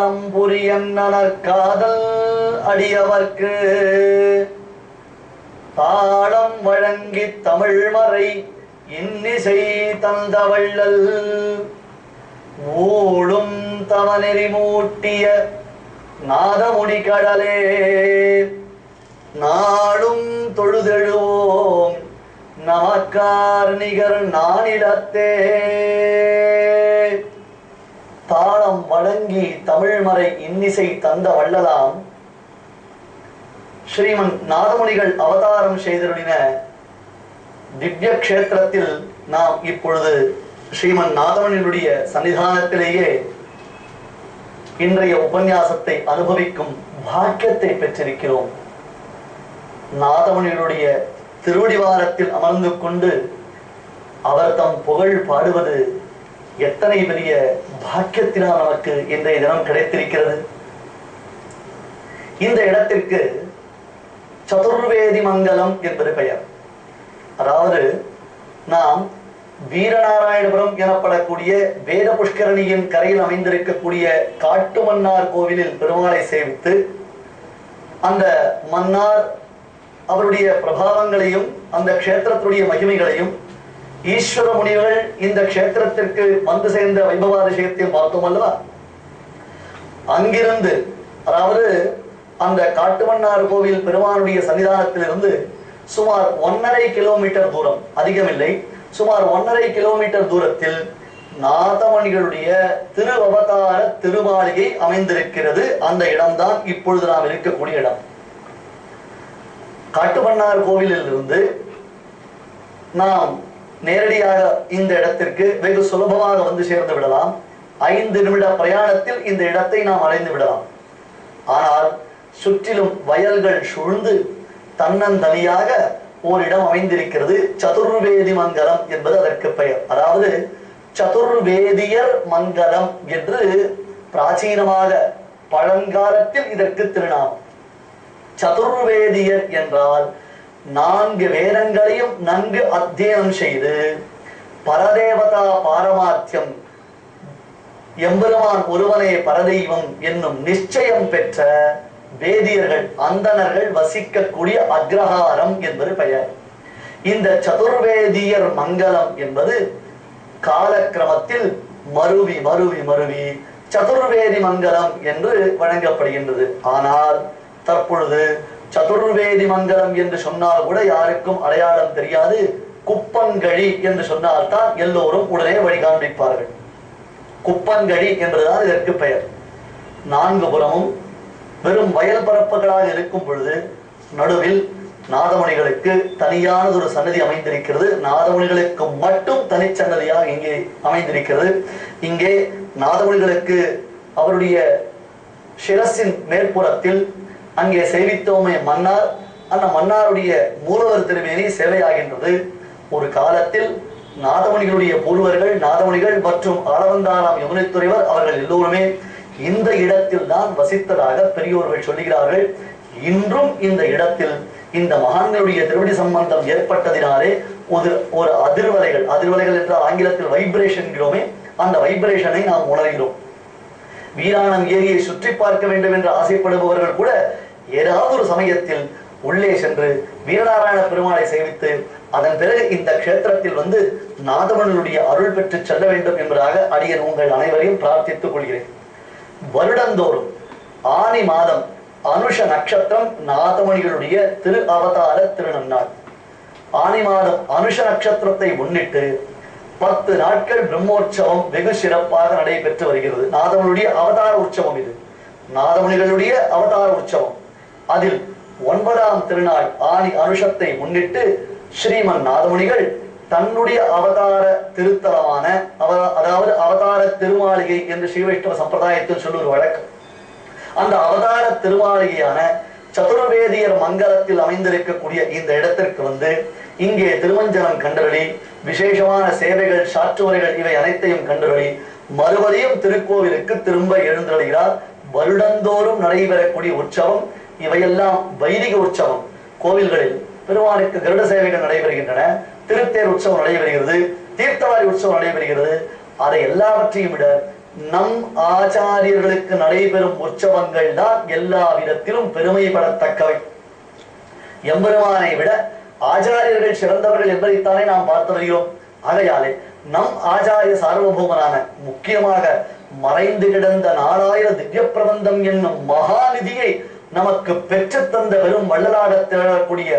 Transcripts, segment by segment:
தாளம்புரியன்னனர் காதல் அடியவர்க்கு தாளம் வழங்கி தமிழ்மறை இன்னிசை தந்த வள்ளல் ஊடும் தவநெறி மூட்டிய நாதமுடி கடலே நாளும் தொழுதெழுவோம் நமக்கார் நிகர் நானிடத்தே. தாளம் வழங்கி தமிழ்மறை இன்னிசை தந்த வள்ளலாம் ஸ்ரீமன் நாதமுனிகள் அவதாரம் செய்தருளின திவ்ய கஷேத்திரத்தில் நாம் இப்பொழுது ஸ்ரீமன் நாதமுனிகளுடைய சன்னிதானத்திலேயே இன்றைய உபன்யாசத்தை அனுபவிக்கும் பாக்கியத்தை பெற்றிருக்கிறோம். நாதமுனிகளுடைய திருவடிவாரத்தில் அமர்ந்து கொண்டு அவர் தம் புகழ் பாடுவது எத்தனை பெரிய பாக்கியத்தினால் நமக்கு இன்றைய தினம் கிடைத்திருக்கிறது. இந்த இடத்திற்கு சதுர்வேதி மங்கலம் என்பது பெயர். அதாவது நாம் வீரநாராயணபுரம் எனப்படக்கூடிய வேத புஷ்கரணியின் கரையில் அமைந்திருக்கக்கூடிய காட்டுமன்னார் கோவிலில் பெருமாளை சேவித்து அந்த மன்னார் அவருடைய பிரபாவங்களையும் அந்த க்ஷேத்திரத்துடைய மகிமைகளையும் ஈஸ்வர முனிவர்கள் இந்த க்ஷேத்திரத்திற்கு வந்து சேர்ந்த வைபவாதிசயத்தையும் பார்த்தோம் அல்லவா. அங்கிருந்து அதாவது அந்த காட்டுமன்னார் கோவில் பெருமானுடைய சன்னிதானத்திலிருந்து சுமார் 1.5 கிலோமீட்டர் தூரம், அதிகமில்லை, சுமார் 1.5 கிலோமீட்டர் தூரத்தில் நாதமணிகளுடைய திருவவதார திருமாளிகை அமைந்திருக்கிறது. அந்த இடம்தான் இப்பொழுது நாம் இருக்கக்கூடிய இடம். காட்டுமன்னார் கோவிலில் இருந்து நாம் நேரடியாக இந்த இடத்திற்கு வெகு சுலபமாக வந்து சேர்ந்து விடலாம். 5 நிமிட பிரயாணத்தில் இந்த இடத்தை நாம் அடைந்து விடலாம். ஆனால் சுற்றிலும் வயல்கள் சூழ்ந்து தன்னந்தனியாக ஓரிடம் அமைந்திருக்கிறது. சதுர்வேதி மங்கலம் என்பது அதற்கு பெயர். அதாவது சதுர்வேதியர் மங்கலம் என்று பிராச்சீனமாக பழங்காலத்தில் இதற்கு திருநாமம். சதுர்வேதியர் என்றால் 4 வேதங்களையும் நன்கு அத்தியனம் செய்து பரதேவதா பாரமார்த்தியம், எம்பெருமான் ஒருவனே பரதெய்வம் என்னும் நிச்சயம் பெற்ற வேதியர்கள், அந்தணர்கள் வசிக்கக்கூடிய அக்ரஹாரம் என்பது பெயர். இந்த சதுர்வேதியர் மங்கலம் என்பது காலக்கிரமத்தில் மருவி மருவி மருவி சதுர்வேதி மங்கலம் என்று வழங்கப்படுகின்றது. ஆனால் தற்பொழுது சதுர்வேதி மங்கலம் என்று சொன்னால் கூட யாருக்கும் அடையாளம் தெரியாது. குப்பங்கழி என்று சொன்னால்தான் எல்லோரும் உடனே வழி காண்பிப்பார்கள். குப்பங்கழி என்றுதான் இதற்கு பெயர். 4 புறமும் வெறும் வயல் பரப்புகளாக இருக்கும் பொழுது நடுவில் நாதமுனிகளுக்கு தனியானது ஒரு சன்னதி அமைந்திருக்கிறது. நாதமுனிகளுக்கு மட்டும் தனிச்சன்னதியாக இங்கே அமைந்திருக்கிறது. இங்கே நாதமுனிகளுக்கு அவருடைய சிரசின் மேற்புறத்தில் அங்கே சேவித்தோமே மன்னார், அந்த மன்னாருடைய மூலவர் திருமேனி சேவையாகின்றது. ஒரு காலத்தில் நாதமுனிகளுடைய பூர்வர்கள், நாதமுனிகள் மற்றும் ஆளவந்தாராம் யமுனைத்துறைவர் அவர்கள் எல்லோருமே இந்த இடத்தில் தான் வசித்ததாக பெரியோர்கள் சொல்லுகிறார்கள். இன்றும் இந்த இடத்தில் இந்த மகான்களுடைய திருவடி சம்பந்தம் ஏற்பட்டதினாலே ஒரு அதிர்வலைகள், அதிர்வலைகள் என்றால் ஆங்கிலத்தில் வைப்ரேஷன் என்கிறோமே, அந்த வைப்ரேஷனை நாம் உணர்கிறோம். வீராணம் ஏரியை சுற்றி பார்க்க வேண்டும் என்று ஆசைப்படுபவர்கள் கூட ஏதாவது ஒரு சமயத்தில் உள்ளே சென்று வீரநாராயண பெருமாளை சேவித்து அதன் பிறகு இந்த க்ஷேத்திரத்தில் வந்து நாதமுனிகளுடைய அருள் பெற்று செல்ல வேண்டும் என்பதாக அடியேன் உங்கள் அனைவரையும் பிரார்த்தித்துக் கொள்கிறேன். வருடந்தோறும் ஆனி மாதம் அனுஷ நட்சத்திரம் நாதமுனிகளுடைய திரு அவதார திருநன்னாள். ஆனி மாதம் அனுஷ நட்சத்திரத்தை முன்னிட்டு 10 நாட்கள் பிரம்மோற்சவம் வெகு சிறப்பாக நடைபெற்று வருகிறது. நாதமுனிகளுடைய அவதார உற்சவம் இது, நாதமுனிகளுடைய அவதார உற்சவம். அதில் 9ஆம் திருநாள் ஆனி அனுஷத்தை முன்னிட்டு ஸ்ரீமன் நாதமுனிகள் தன்னுடைய அவதார திருத்தலமான அதாவது அவதார திருமாளிகை என்று ஸ்ரீ வைஷ்ணவ சம்பிரதாயத்தில் சொல்லுவது வழக்கம். அந்த அவதார திருமாளிகையான சதுர்வேதியர் மங்கலத்தில் அமைந்திருக்கக்கூடிய இந்த இடத்திற்கு வந்து இங்கே திருமஞ்சனம் கண்டறி விசேஷமான சேவைகள், சாற்றுவரைகள் இவை அனைத்தையும் கண்டறி மறுபடியும் திருக்கோவிலுக்கு திரும்ப எழுந்தருகிறார். வருடந்தோறும் நடைபெறக்கூடிய உற்சவம் இவையெல்லாம் வைதிக உற்சவம். கோவில்களில் பெருமானுக்கு கருட சேவைகள் நடைபெறுகின்றன, திருத்தேர் உற்சவம் நடைபெறுகிறது, தீர்த்தவாரி உற்சவம் நடைபெறுகிறது. அதை எல்லாவற்றையும் விட நம் ஆச்சாரியர்களுக்கு நடைபெறும் உற்சவங்கள் தான் எல்லா விதத்திலும் பெருமைப்படத்தக்கவை. எம்பெருமானை விட ஆச்சாரியர்கள் சிறந்தவர்கள் என்பதைத்தானே நாம் பார்த்து வருகிறோம். ஆகையாலே நம் ஆச்சாரிய சார்வபௌமனான முக்கியமாக மறைந்து கிடந்த 4000 திவ்ய பிரபந்தம் என்னும் மகாநிதியை நமக்கு பெற்று தந்த வெறும் வள்ளலாக திகழக்கூடிய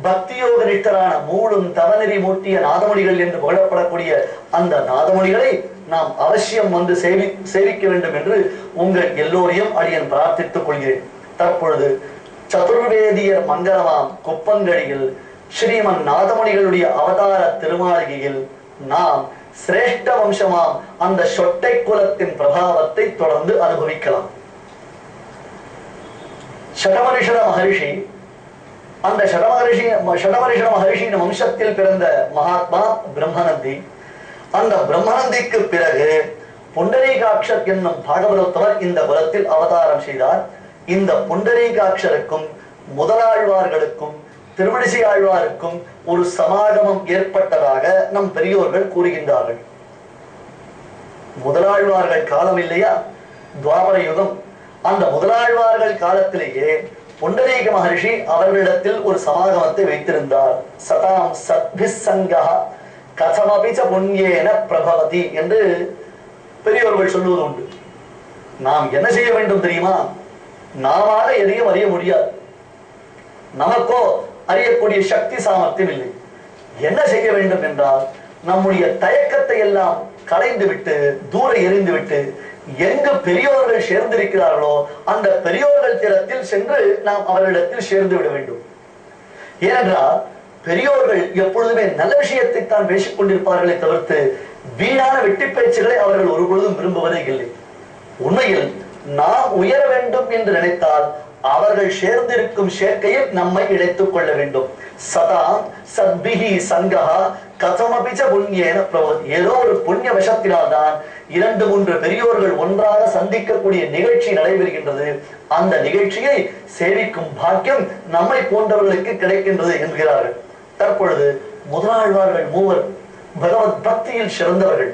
பக்தியோக நிஷ்டரான மூடும் தவநெறி மூட்டிய நாதமொழிகள் என்று புகழப்படக்கூடிய அந்த நாதமொழிகளை நாம் அவசியம் வந்து சேவிக்க வேண்டும் என்று உங்கள் எல்லோரையும் அடியன் பிரார்த்தித்துக் கொள்கிறேன். தற்பொழுது சதுர்வேதியர் மங்களமாம் குப்பங்கழியில் ஸ்ரீமன் நாதமணிகளுடைய அவதார திருமாளிகையில் நாம் சிரேஷ்ட வம்சமாம் அந்த சொட்டை குலத்தின் பிரபாவத்தை தொடர்ந்து அனுபவிக்கலாம். ஷடமரிஷர மகரிஷி, அந்த ஷடமரிஷர மகரிஷியின் வம்சத்தில் பிறந்த மகாத்மா பிரம்மநந்தி. அந்த பிரம்மநந்திக்கு பிறகு புண்டரீகாட்சர் என்னும் பாகவதோத்தமர் இந்த குலத்தில் அவதாரம் செய்தார். இந்த புண்டரீகாட்சருக்கும் முதலாழ்வார்களுக்கும் திருமணிசை ஆழ்வாருக்கும் ஒரு சமாகமம் ஏற்பட்டதாக நம் பெரியோர்கள் கூறுகின்றார்கள். முதலாழ்வார்கள் காலம் இல்லையா, துவாபர யுகம். அந்த முதலாழ்வார்கள் காலத்திலேயே புண்டரீக மகர்ஷி அவர்களிடத்தில் ஒரு சமாகமத்தை வைத்திருந்தார். சதாம் சத்பிசங்கா கதமபிச்ச புண்ணியேன பிரபவதி என்று பெரியோர்கள் சொல்லுவது உண்டு. நாம் என்ன செய்ய வேண்டும் தெரியுமா? நாம எதையும் அறிய முடியாது. நமக்கோ அறியக்கூடிய சக்தி சாமர்த்தியம் இல்லை. என்ன செய்ய வேண்டும் என்றால் நம்முடைய தயக்கத்தை எல்லாம் களைந்து விட்டு தூர எறிந்து விட்டு எங்கு பெரியோர்கள் சேர்ந்திருக்கிறார்களோ அந்த பெரியோர்கள் திறத்தில் சென்று நாம் அவர்களிடத்தில் சேர்ந்து விட வேண்டும். ஏனென்றால் பெரியோர்கள் எப்பொழுதுமே நல்ல விஷயத்தை தான் பேசிக் கொண்டிருப்பார்களே தவிர்த்து வீணான வெட்டி பேச்சுகளை அவர்கள் ஒரு பொழுதும் விரும்புவதே இல்லை. உண்மையில் நாம் உயர வேண்டும் என்று நினைத்தால் அவர்கள் சேர்ந்திருக்கும் சேர்க்கையில் நம்மை இணைத்துக் கொள்ள வேண்டும். சதா சத்பிஹி சங்கஹா கதமபிச்ச புண்ணியேன பிரபவதி. ஏதோ ஒரு புண்ணிய வசத்தினால்தான் 2-3 பெரியோர்கள் ஒன்றாக சந்திக்கக்கூடிய நிகழ்ச்சி நடைபெறுகின்றது. அந்த நிகழ்ச்சியை சேவிக்கும் பாக்கியம் நம்மை போன்றவர்களுக்கு கிடைக்கின்றது என்கிறார்கள். தற்பொழுது முதலாழ்வார்கள் மூவர் பகவத் பக்தியில் சிறந்தவர்கள்.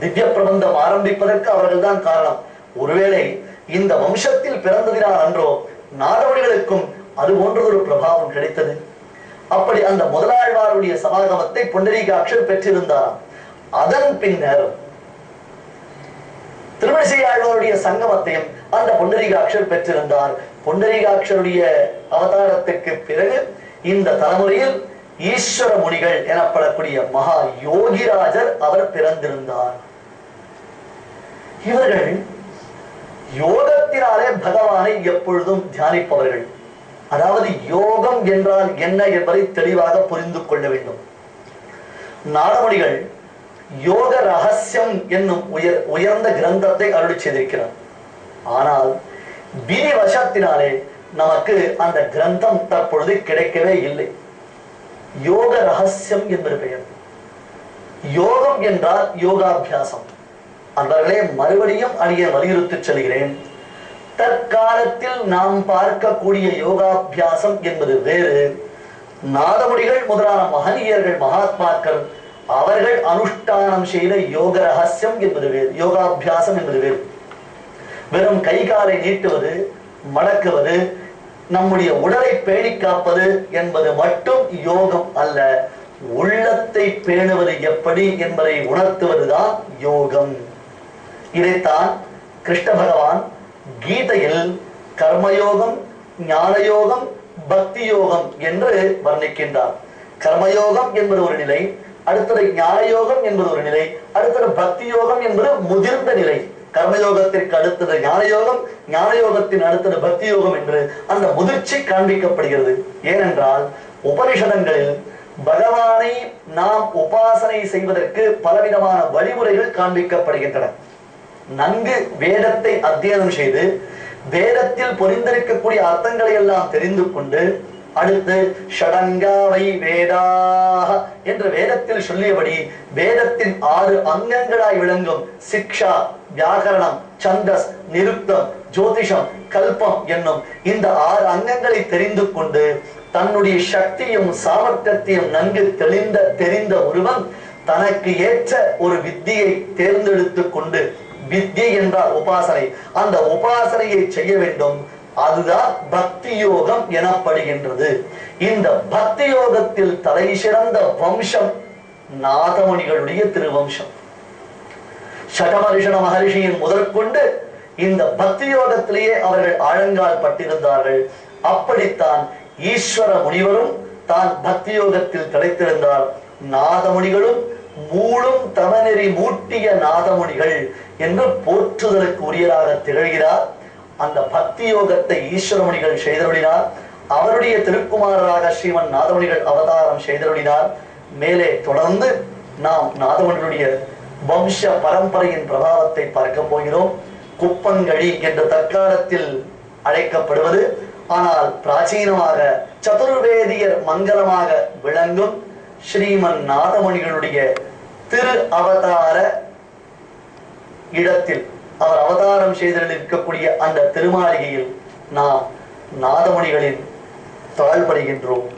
திவ்ய பிரபந்தம் ஆரம்பிப்பதற்கு அவர்கள் தான் காரணம். ஒருவேளை இந்த வம்சத்தில் பிறந்ததினால் அன்றோ நாதமணிகளுக்கும் அது போன்றதொரு பிரபாவம் கிடைத்தது. அப்படி அந்த முதலாழ்வாருடைய சமாகமத்தை புண்டரீகாட்சர் பெற்றிருந்தாராம். அதன் பின்னர் திருமணிசை ஆழ்வாருடைய சங்கமத்தையும் அந்த புண்டரீகாட்சர் பெற்றிருந்தார். புண்டரீகாட்சருடைய அவதாரத்துக்கு பிறகு இந்த தலைமுறையில் ஈஸ்வர முனிகள் எனப்படக்கூடிய மகா யோகிராஜர் அவர் பிறந்திருந்தார். இவர்கள் யோகத்தினாலே பகவானை எப்பொழுதும் தியானிப்பவர்கள். அதாவது யோகம் என்றால் என்ன என்பதை தெளிவாக புரிந்து கொள்ள வேண்டும். நாதமணிகள் யோக ரகசியம் என்னும் உயர்ந்த கிரந்தத்தை அருளி செய்திருக்கிறார். ஆனால் விதி வசத்தினாலே நமக்கு அந்த கிரந்தம் தற்பொழுது கிடைக்கவே இல்லை. யோக ரகசியம் என்பது பெயர். யோகம் என்றால் யோகாபியாசம். அன்பர்களே, மறுபடியும் அடிய வலியுறுத்தி சொல்கிறேன். தற்காலத்தில் நாம் பார்க்கக்கூடிய யோகாபியாசம் என்பது வேறு. நாதமுடிகள் முதலான மகனியர்கள் மகாத்மாக்கள் அவர்கள் அனுஷ்டானம் செய்த யோக ரகசியம் என்பது வேறு, யோகாபியாசம் என்பது வேறு. வெறும் கை காலை நீட்டுவது, மடக்குவது, நம்முடைய உடலை பேணி காப்பது என்பது மட்டும் யோகம் அல்ல. உள்ளத்தை பேணுவது எப்படி என்பதை உணர்த்துவதுதான் யோகம். இதைத்தான் கிருஷ்ண பகவான் கீதையில் கர்மயோகம், ஞானயோகம், பக்தி யோகம் என்று வர்ணிக்கின்றார். கர்மயோகம் என்பது ஒரு நிலை, அடுத்தது ஞானயோகம் என்பது ஒரு நிலை, அடுத்தது பக்தி யோகம் என்பது முதிர்ந்த நிலை. கர்மயோகத்திற்கு அடுத்தது ஞானயோகம், ஞானயோகத்தின் அடுத்தது பக்தி யோகம் என்று அந்த முதிர்ச்சி காண்பிக்கப்படுகிறது. ஏனென்றால் உபனிஷதங்களில் பகவானை நாம் உபாசனை செய்வதற்கு பலவிதமான வழிமுறைகள் காண்பிக்கப்படுகின்றன. நன்கு வேதத்தை அத்தியனம் செய்து வேதத்தில் பொறிந்திருக்கக்கூடிய அர்த்தங்களை எல்லாம் தெரிந்து கொண்டு அடுத்து ஷடங்காவை வேதாக என்று வேதத்தில் சொல்லியபடி வேதத்தின் 6 அங்கங்களாய் விளங்கும் சிக்ஷா, வியாகரணம், சந்தஸ், நிருக்தம், ஜோதிஷம், கல்பம் என்னும் இந்த 6 அங்கங்களை தெரிந்து கொண்டு தன்னுடைய சக்தியும் சாமர்த்தியத்தையும் நன்கு தெரிந்த ஒருவன் தனக்கு ஏற்ற ஒரு வித்தியை தேர்ந்தெடுத்து கொண்டு வித்யை என்றால் உபாசனை. அந்த உபாசனையை செய்ய வேண்டும். அதுதான் பக்தி யோகம் எனப்படுகின்றது. இந்த பக்தி யோகத்தில் தலை சிறந்த வம்சம் நாதமுனிகளுடைய திருவம்சம். சடமரிஷண மகரிஷியின் முதற்கொண்டு இந்த பக்தி யோகத்திலேயே அவர்கள் ஆழங்கால் பட்டிருந்தார்கள். அப்படித்தான் ஈஸ்வர முனிவரும் தான் பக்தி யோகத்தில் திளைத்திருந்தார். நாதமுனிகளும் மூளும் தமநெறி மூட்டிய நாதமுனிகள் என்று போற்றுதலுக்கு உரியராக திகழ்கிறார். அந்த பக்தி யோகத்தை ஈஸ்வர முனிகள் செய்தருளினார். அவருடைய திருக்குமாரராக ஸ்ரீமன் நாதமுனிகள் அவதாரம் செய்தருளினார். மேலே தொடர்ந்து நாம் நாதமுனிகளுடைய வம்ச பரம்பரையின் பிரபாவத்தை பார்க்க போகிறோம். குப்பங்கழி என்ற தற்காலத்தில் அழைக்கப்படுவது, ஆனால் பிராச்சீனமாக சதுர்வேதியர் மங்கலமாக விளங்கும் ஸ்ரீமன் நாதமுனிகளுடைய திரு அவதார இடத்தில் அவர் அவதாரம் செய்திருக்கக்கூடிய அந்த திருமாளிகையில் நாம் நாதமுனிகளின் தாழ்படுகின்றோம்.